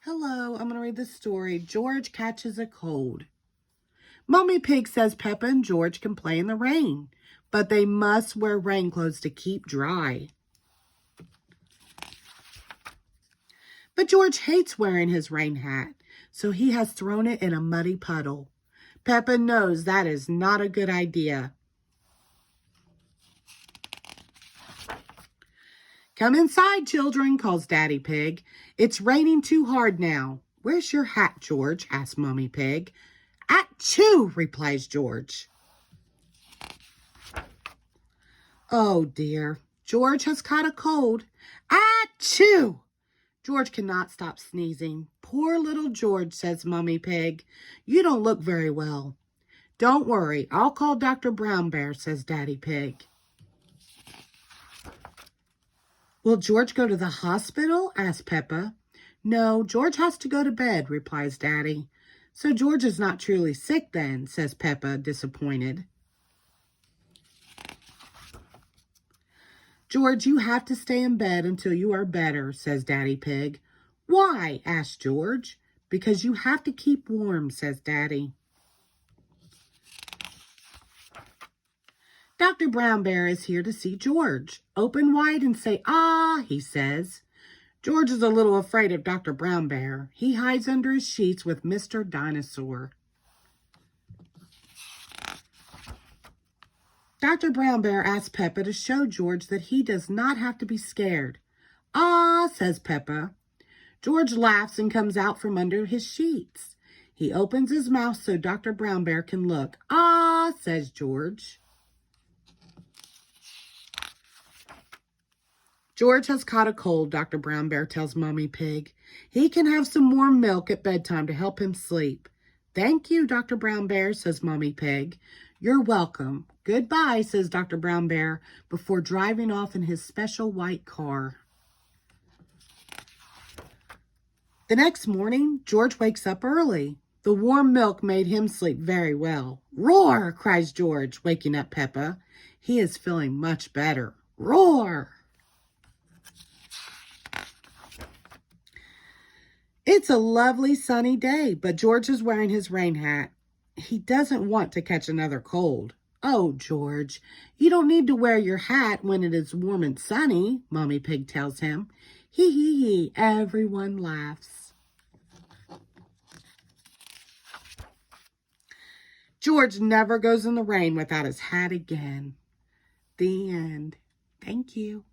Hello, I'm going to read the story, George Catches a Cold. Mommy Pig says Peppa and George can play in the rain, but they must wear rain clothes to keep dry. But George hates wearing his rain hat, so he has thrown it in a muddy puddle. Peppa knows that is not a good idea. Come inside, children, calls Daddy Pig. It's raining too hard now. Where's your hat, George? asks Mommy Pig. Achoo, replies George. Oh dear, George has caught a cold. Achoo! George cannot stop sneezing. Poor little George, says Mommy Pig. You don't look very well. Don't worry, I'll call Dr. Brown Bear, says Daddy Pig. Will George go to the hospital? asks Peppa. No, George has to go to bed, replies Daddy. So George is not truly sick then, says Peppa, disappointed. George, you have to stay in bed until you are better, says Daddy Pig. Why? asks George. Because you have to keep warm, says Daddy. Dr. Brown Bear is here to see George. Open wide and say, ah, he says. George is a little afraid of Dr. Brown Bear. He hides under his sheets with Mr. Dinosaur. Dr. Brown Bear asks Peppa to show George that he does not have to be scared. Ah, says Peppa. George laughs and comes out from under his sheets. He opens his mouth so Dr. Brown Bear can look. Ah, says George. George has caught a cold, Dr. Brown Bear tells Mommy Pig. He can have some warm milk at bedtime to help him sleep. Thank you, Dr. Brown Bear, says Mommy Pig. You're welcome. Goodbye, says Dr. Brown Bear before driving off in his special white car. The next morning, George wakes up early. The warm milk made him sleep very well. Roar, cries George, waking up Peppa. He is feeling much better. Roar! It's a lovely sunny day, but George is wearing his rain hat. He doesn't want to catch another cold. Oh, George, you don't need to wear your hat when it is warm and sunny, Mommy Pig tells him. Hee hee hee, everyone laughs. George never goes in the rain without his hat again. The end. Thank you.